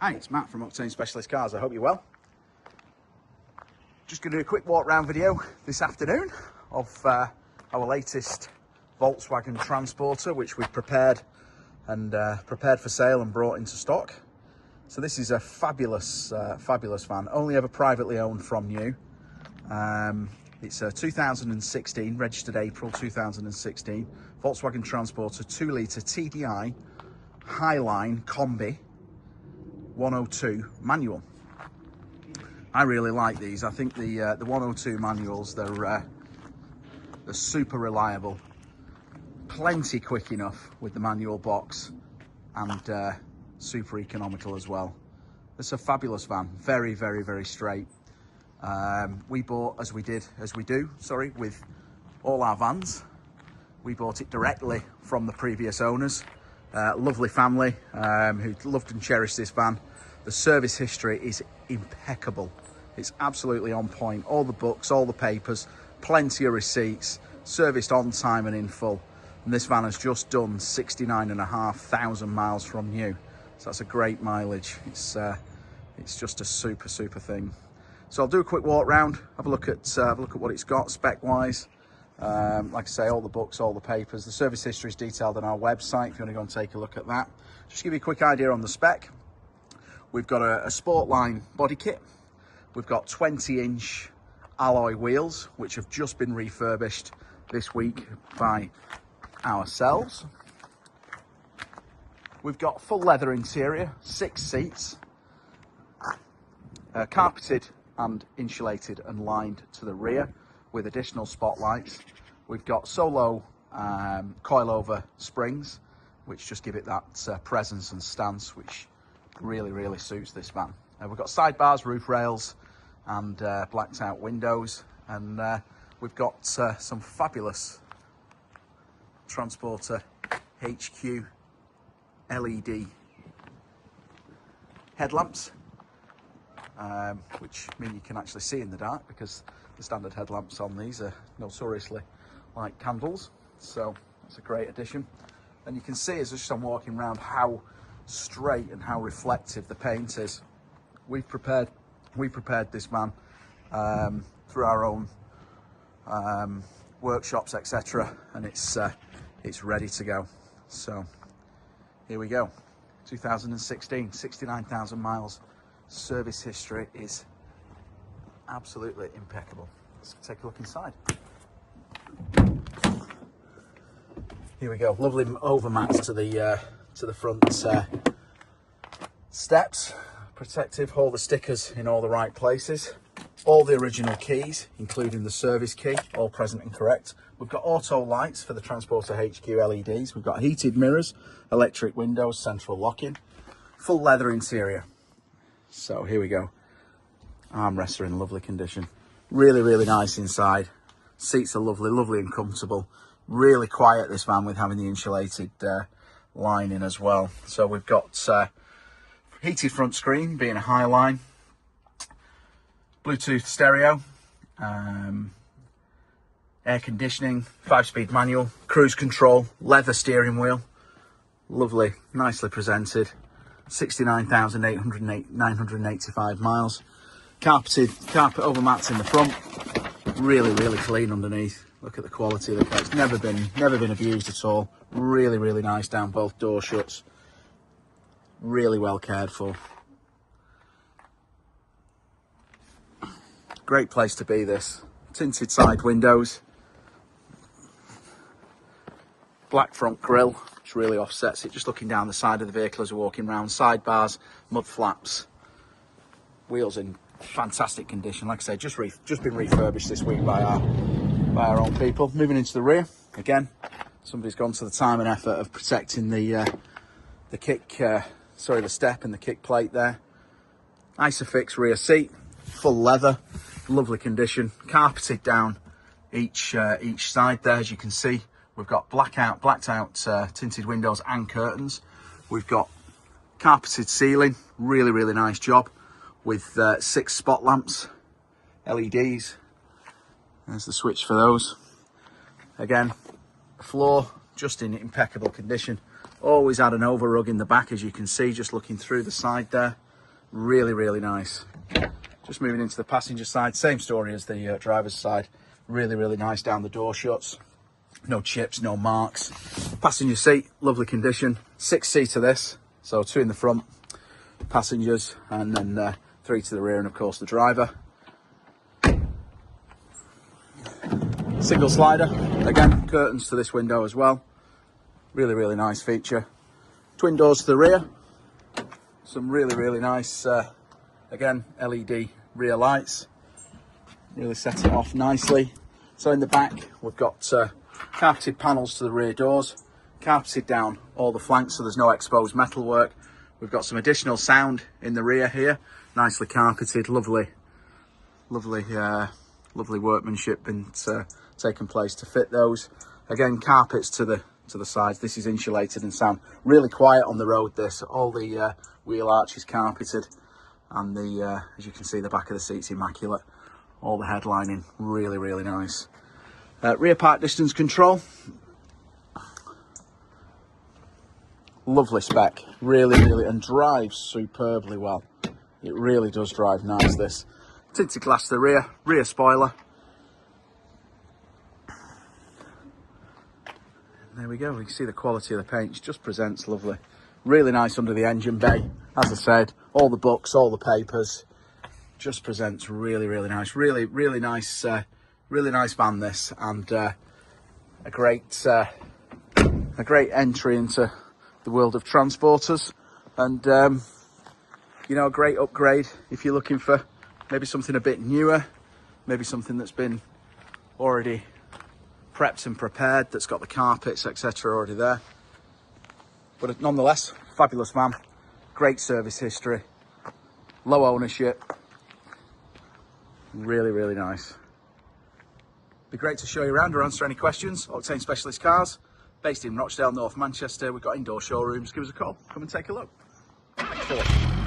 Hi, it's Matt from Octane Specialist Cars. I hope you're well. Just going to do a quick walk around video this afternoon of our latest Volkswagen Transporter, which we've prepared for sale and brought into stock. So this is a fabulous van, only ever privately owned from new. It's a 2016, registered April 2016, Volkswagen Transporter 2.0 TDI Highline Combi 102 manual. I really like these. I think the 102 manuals, they're super reliable, plenty quick enough with the manual box, and super economical as well. It's a fabulous van, very straight. We bought, as we do with all our vans, we bought it directly from the previous owners. Lovely family who loved and cherished this van. The service history is impeccable. It's absolutely on point. All the books, all the papers, plenty of receipts, serviced on time and in full. And this van has just done 69,500 miles from new. So that's a great mileage. It's just a super thing. So I'll do a quick walk round, have a look at what it's got spec wise. Like I say, all the books, all the papers. The service history is detailed on our website if you want to go and take a look at that. Just give you a quick idea on the spec. We've got a Sportline body kit. We've got 20-inch alloy wheels, which have just been refurbished this week by ourselves. We've got full leather interior, 6 seats, carpeted and insulated and lined to the rear with additional spotlights. We've got SoLow coilover springs, which just give it that presence and stance, which really suits this van. We've got sidebars, roof rails, and blacked out windows, and we've got some fabulous Transporter HQ LED headlamps, which mean you can actually see in the dark, because the standard headlamps on these are notoriously like candles. So that's a great addition. And you can see as I'm walking around how straight and how reflective the paint is. We prepared this van through our own workshops, etc., and it's ready to go. So here we go. 2016, 69,000 miles. Service history is absolutely impeccable. Let's take a look inside. Here we go. Lovely overmats to the front steps. Protective, all the stickers in all the right places. All the original keys, including the service key, all present and correct. We've got auto lights for the Transporter HQ LEDs. We've got heated mirrors, electric windows, central locking, full leather interior. So here we go. Armrests are in lovely condition. Really nice inside. Seats are lovely and comfortable. Really quiet, this van, with having the insulated lining as well. So we've got heated front screen, being a Highline, Bluetooth stereo, air conditioning, 5-speed manual, cruise control, leather steering wheel. Lovely, nicely presented. 69,985 miles. Carpet over mats in the front. Really clean underneath. Look at the quality of the car. It's never been abused at all. Really nice down both door shuts. Really well cared for. Great place to be, this. Tinted side windows. Black front grille, which really offsets it. Just looking down the side of the vehicle as we're walking around. Sidebars, mud flaps. Wheels in fantastic condition. Like I said, just been refurbished this week by our own people. Moving into the rear, again, somebody's gone to the time and effort of protecting the step and the kick plate there. Isofix rear seat, full leather, lovely condition. Carpeted down each side there, as you can see. We've got blacked out tinted windows and curtains. We've got carpeted ceiling, really nice job, with 6 spot lamps, LEDs. There's the switch for those. Again, floor just in impeccable condition. Always had an over rug in the back, as you can see, just looking through the side there. Really, really nice. Just moving into the passenger side, same story as the driver's side. Really, really nice down the door shuts. No chips, no marks. Passenger seat, lovely condition. 6-seater this, so 2 in the front, passengers, and then 3 to the rear, and of course the driver. Single slider, again, curtains to this window as well. Really, really nice feature. Twin doors to the rear. Some really, really nice, again, LED rear lights. Really set it off nicely. So in the back, we've got carpeted panels to the rear doors, carpeted down all the flanks so there's no exposed metalwork. We've got some additional sound in the rear here, nicely carpeted, lovely workmanship been taken place to fit those. Again, carpets to the sides. This is insulated and sound really quiet on the road. This, all the wheel arch is carpeted, and the as you can see, the back of the seat's immaculate. All the headlining, really, really nice. Rear park distance control, lovely spec, really, really, and drives superbly well. It really does drive nice, this. Tinted glass to the rear spoiler. There we go, we can see the quality of the paint, it just presents lovely. Really nice under the engine bay, as I said, all the books, all the papers, just presents really, really nice. Really, really nice van this, and a great entry into the world of transporters, and you know, a great upgrade if you're looking for maybe something a bit newer, maybe something that's been already prepped and prepared, that's got the carpets, etc. already there. But nonetheless, fabulous van, great service history, low ownership, really, really nice. Be great to show you around or answer any questions. Octane Specialist Cars, based in Rochdale, North Manchester. We've got indoor showrooms. Give us a call, come and take a look. Thanks for watching.